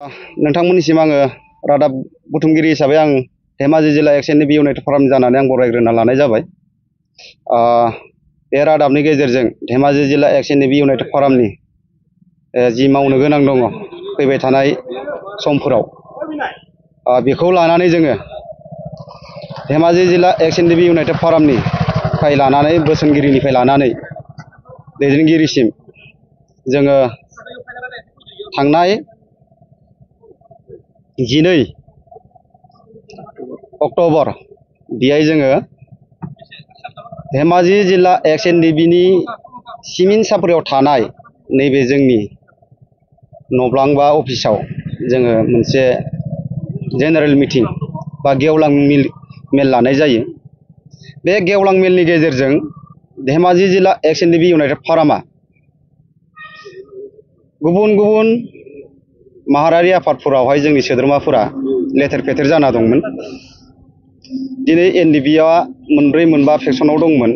नोंथांमोननिसिम आङो रादाब बुथुमगिरि हिसाबै आं धेमाजि जिल्ला एक्सएनएबि इउनाइटेड फराम जानानै आं बरायग्रोना लानाय जाबाय। बे रादाबनि गेजेरजों धेमाजि जिल्ला एक्सएनएबि इउनाइटेड फरामनि जि मावनो गोनां दङ फैबाय थानाय समफोराव बेखौ लानानै जोङो धेमाजि जिल्ला एक्सएनएबि इउनाइटेड फरामनिफ्राय लानानै बोसोनगिरिनिफ्राय लानानै दैदेनगिरिसिम जोङो थांनाय 12 अक्ट'बर बेहाय जोङो धेमाजि जिल्ला एक्सएनएबिनि सिमिन सापरियाव थानाय नैबे जोंनि नब्लां बा अफिसाव जोङो मोनसे जेनेरेल मिटिं बा गेवलां मेल लानाय जायो। बे गेवलां मेलनि गेजेरजों धेमाजि जिल्ला एक्सएनएबि इउनाइटेड फरामा गुबुन गुबुन माहारियारि आफादफोरावहाय जोंनि सोद्रोमाफोरा लेथेर फेथेर जाना दंमोन। दिनै एनडिबिआ मोनब्रै मोनबा फेक्सनाव दंमोन।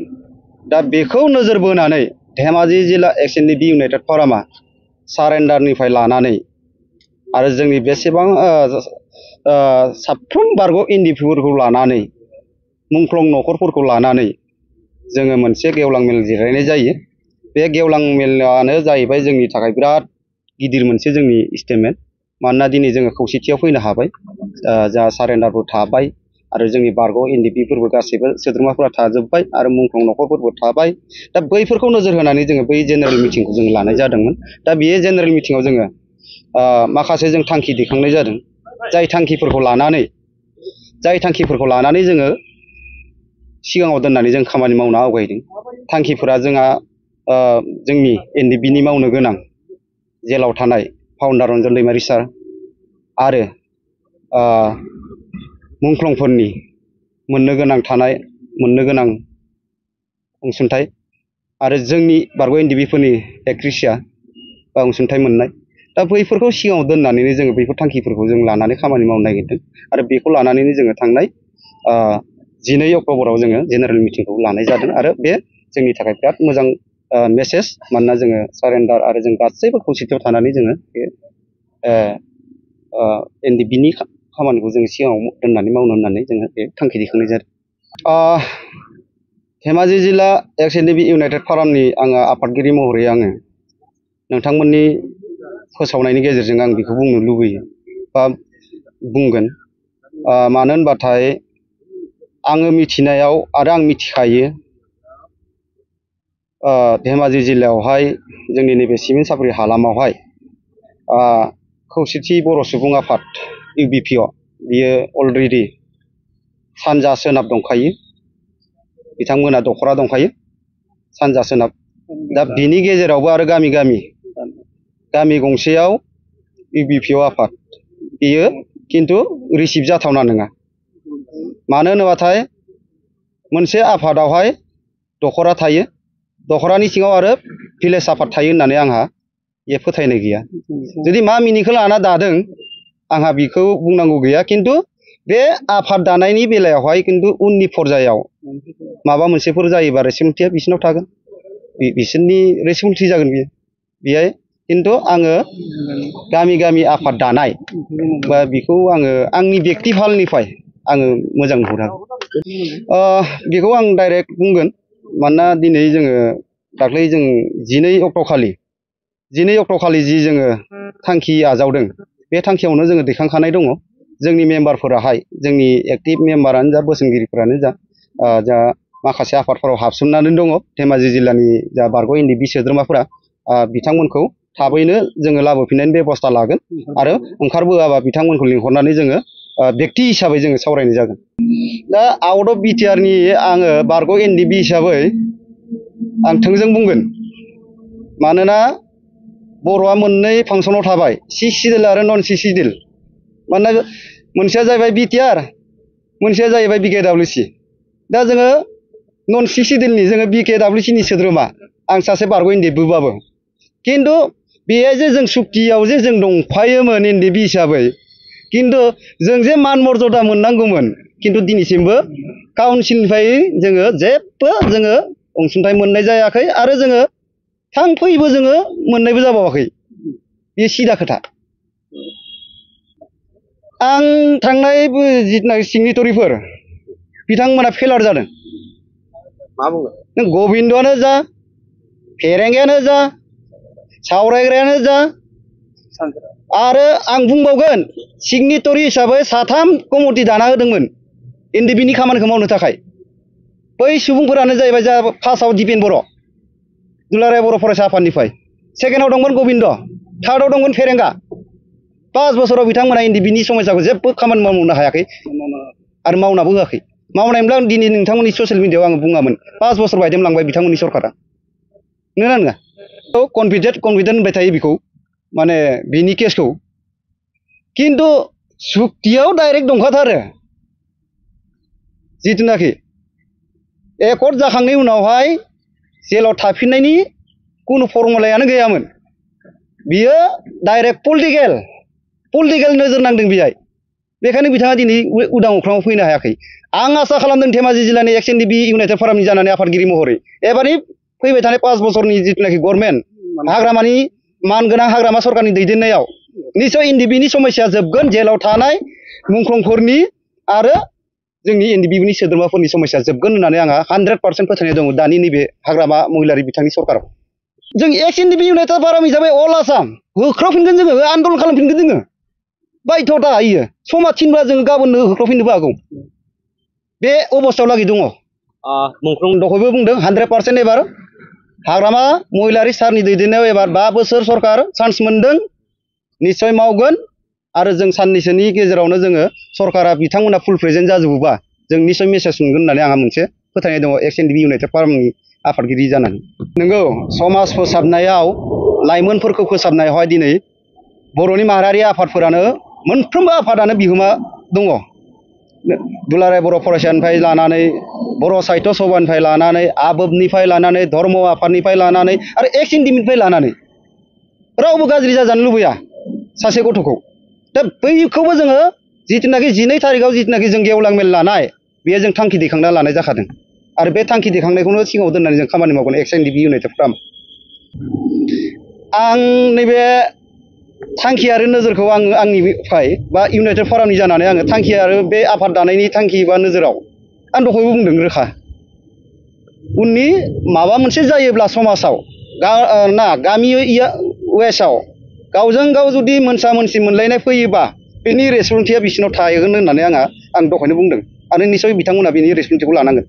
दा बेखौ नोजोर बोनानै धेमाजि जिल्ला एक्सएनएबि इउनाइटेड फरामा सारेन्डारनिफ्राय लानानै आरो जोंनि बेसेबां साफ्रोम बारग' एनडिपिफोरखौ लानानै मुंख्लं न'खरफोरखौ लानानै जोङो मोनसे गेवलां मेल जिरायनाय जायो। बे गेवलां मेलानो जाहैबाय जोंनि थाखाय बिराद गिदिर मोनसे जोंनि स्टेटमेन्ट। मानोना दिनै जोङो खौसेथियाव फैनो हाबाय, जा सारेन्डारबो थाबाय आरो जोंनि बारग' एनडिपिफोरबो गासैबो सोद्रोमाफोरा थाजोब्बाय आरो मुंख्लं न'खरफोरबो थाबाय। दा बैफोरखौ नोजोर होनानै जोङो बै जेनेरेल मिटिंखौ जों लानाय जादोंमोन। दा बे जेनेरेल मिटिङाव जोङो माखासे जों थांखि दैखांनाय जादों। जाय थांखिफोरखौ लानानै जोङो सिगाङाव दोननानै जों खामानि मावनो आवगायदों। थांखिफोरा जोंहा जोंनि एनडिपिनि मावनो गोनां जेलाव थानाय फाउन्डार रन्जन दैमारि सार आरो मुंख्लंफोरनि मोननो गोनां अनसुंथाइ आरो जोंनि बारग' एनडिपिफोरनि एक्रेसिया बा अनसुंथाइ मोननाय। दा बैफोरखौ सिगाङाव दोननानैनो जोङो बैफोर थांखिफोरखौ जों लानानै खामानि मावनो नागिरदों आरो बेखौ लानानैनो जोङो थांनाय 12 अक्ट'बराव जोङो जेनेरेल मिटिंखौ लानाय जादों आरो बे जोंनि थाखाय बिराद मोजां मेसेज। मानोना जोङो सारेन्डार आरो जों गासैबो खौसेथियाव थानानै जोङो बे एनडिपिनि खामानिखौ जोङो सिगाङाव दोननानै मावनो होननानै जोङो बे थांखि दैखांनाय जादों। धेमाजि जिल्ला एक्सएनएबि इउनाइटेड फरामनि आङो आफादगिरि महरै आङो नोंथांमोननि फोसावनायनि गेजेरजों आं बेखौ बुंनो लुबैयो बा बुंगोन। मानो होनबाथाय आङो मिथिनायाव आरो आं मिथिखायो धेमाजि जिल्लायावहाय जोंनि नैबे सिमेन्ट सापरि हालामावहाय खौसेथि बर' सुबुं आफाद इउबिपिअ बियो अलरेडि सानजा सोनाब दंखायो। बिथांमोना दखरा दंखायो सानजा सोनाब। दा बिनि गेजेरावबो आरो गामि गंसेयाव इउबिपिअ आफाद बियो खिन्थु रिसिभ जाथावना नङा। मानो होनोबाथाय मोनसे आफादावहाय दखरा थायो, दखरानि सिङाव आरो भिलेज आफाद थायो होननानै आंहा बे फोथायनाय गैया। जुदि मा मिनिंखौ लाना दादों आंहा बेखौ बुंनांगौ गैया। खिन्थु बे आफाद दानायनि बेलायावहाय खिन्थु उननि पर्यायाव माबा मोनसेफोर जायोबा रेसपन्सिबिलिटिया बिसोरनाव थागोन, बिसोरनि रेसपन्सिबिलिटि जागोन बियो बेहाय। खिन्थु आङो गामि आफाद दानाय बा बेखौ आङो आंनि बेक्ति फालनिफ्राय आङो मोजां नुहुरा। बेखौ आं डाइरेक्ट बुंगोन। मानोना दिनै जोङो दाख्लै जों 12 अक्ट'खालि जि जोङो थांखि आजावदों बे थांखियावनो जोङो दैखांखानाय दङ। जोंनि मेम्बारफोराहाय जोंनि एक्टिभ मेम्बारानो जा बोसोनगिरिफोरानो जा माखासे आफादफोराव हाबसोमनानै दङ। धेमाजि जिल्लानि जा बारग' एनडिपि सोद्रोमाफोरा बिथांमोनखौ थाबैनो जोङो लाबोफिननायनि बेबस्था लागोन आरो ओंखारबोआबा बिथांमोनखौ लिंहरनानै जोङो बेक्ति हिसाबै जोङो सावरायनाय जागोन। दा आउट अफ बिटिआरनि आङो बारग' एनडिपि हिसाबै आं थोंजों बुंगोन। मानोना बर'आ मोननै फांसनाव थाबाय, सि सिडिउल आरो नन सि सिडिउल। मानोना मोनसेया जाहैबाय बिटिआर, मोनसेया जाहैबाय बिकेडाब्लिउसि। दा जोङो नन सि सिडिउलनि जोङो बिकेडाब्लिउसिनि सोद्रोमा, आं सासे बारग' एनडिपिबाबो। खिन्थु बेहाय जे जों सुक्तियाव जे जों दंफायोमोन एनडिपि हिसाबै, खिन्थु जों जे मान मर्यादा मोननांगौमोन खिन्थु दिनैसिमबो काउन्सिलनिफ्राय जोङो जेबो जोङो अनसुंथाइ मोननाय जायाखै आरो जोङो थांफैबो जोङो मोननायबो जाबावाखै। बे सिदा खोथा। आं थांनाय जिथुनाखि सिगनेटरिफोर बिथांमोना फेलार जादों। मा बुङो? नों गबिन्दआनो जा, फेरेंगायानो जा, सावरायग्रायानो जा, आरो आं बुंबावगोन सिगनेटरि हिसाबै 3 कमिटि दाना होदोंमोन एनडिबिनि खामानिखौ मावनो थाखाय। बै सुबुंफोरानो जाहैबाय जा फार्स्टआव दिपेन बर', दुलाराय बर' फरायसा आफादनिफ्राय, सेकेन्डआव दंमोन गबिन्द, थार्डआव दंमोन फेरेंगा। 5 बोसोराव बिथांमोना एनडिबिनि समस्याखौ जेबो खामानि मावनो हायाखै आरो मावनाबो होआखै। मावनायमोनब्ला आं दिनै नोंथांमोननि ससियेल मिडियायाव आङो बुङामोन 5 बोसोर बायदेमलांबाय बिथांमोननि सरकारा। नोंगोना नङा? कनफिडेन्ट होनबाय थायो बेखौ, माने बिनि केसखौ, खिन्थु सुक्तियाव डाइरेक्ट दंखाथारो। जिथुनाखि एकर्ड जाखांनायनि उनावहाय जेलाव थाफिननायनि कुनु फर्मुलायानो गैयामोन। बियो डाइरेक्ट पलिटिकेल नोजोर नांदों बेहाय। बेखायनो बिथाङा दिनै उदां अख्राङाव फैनो हायाखै। आं आसा खालामदों धेमाजि जिल्लानि एक्स एनडिबि इउनाइटेड फरामनि जानानै आफादगिरि महरै एबारनि फैबाय थानाय 5 बोसोरनि जिथुनाखि गभर्नमेन्ट हाग्रामानि मानगोनां हाग्रामा सरकारनि दैदेननायाव निश्चय एनडिबिनि समस्या जोबगोन। जेलाव थानाय मुंख्लंफोरनि आरो जोंनि एनडिबिनि सोद्रोमाफोरनि समस्या जोबगोन होननानै आंहा 100% फोथायनाय दङ दानि नैबे हाग्रामा महिलारि बिथांनि सरकाराव। जों एक्स एनडिबि इउनाइटेड फराम हिसाबै अल आसाम होख्रावफिनगोन, जोङो आन्दलन खालामफिनगोन। जोङो बायध'था होयो, समा थिनब्ला जोङो गाबोननो होख्रावफिननोबो हागौ। बे अबस्थायाव लागै दङ। मुंख्लं दहायबो बुंदों 100% एबार हाग्रामा महिलारि सारनि दैदेननायाव एबार 5 बोसोर सरकार चान्स मोनदों, निश्चय मावगोन। आरो जों साननैसोनि गेजेरावनो जोङो सरकारा बिथांमोना फुल प्रेजेन्ट जाजोबोबा जों निश्चय मेसेज मोनगोन होननानै आंहा मोनसे फोथायनाय दङ एक्स एनडिबि इउनाइटेड फरामनि आफादगिरि जानानै। नंगौ, समाज फोसाबनायाव, लाइमोनफोरखौ फोसाबनायावहाय दिनै बर'नि माहारियारि आफादफोरानो मोनफ्रोमबो आफादानो बिहोमा दङ। दुलाराय बर' फरायसानिफ्राय लानानै, बर' साहित्य सभानिफ्राय लानानै, आबोबनिफ्राय लानानै, धर्म आफादनिफ्राय लानानै आरो एक्स एनडिबिनिफ्राय लानानै रावबो गाज्रि जाजानो लुबैया सासे गथ'खौ। दा बैखौबो जोङो जिथुनाखि 12 थारिखआव जिथुनाखि जों गेवलां मेल लानाय, बेयो जों थांखि दैखांना लानाय जाखादों। आरो बे थांखि दैखांनायखौनो सिगाङाव दोननानै जों खामानि मावगोन एक्स एनडिबि इउनाइटेड फराम। आं नैबे थांखि आरो नोजोरखौ आंनिफ्राय बा इउनाइटेड फरामनि जानानै आङो थांखि आरो बे आफाद दानायनि थांखि बा नोजोराव आं दहायबो बुंदों रोखा। उननि माबा मोनसे जायोब्ला समाजाव गामि वेस्टआव गावजों गाव जुदि मोनसा मोनसि मोनलायनाय फैयोबा बेनि रेसपन्सिबिलिटिया बिसिनाव थागोन होननानै आं दहायनो बुंदों। आरो निश्चय बिथांमोना बेनि रेसपन्सिबिलिटिखौ लानांगोन।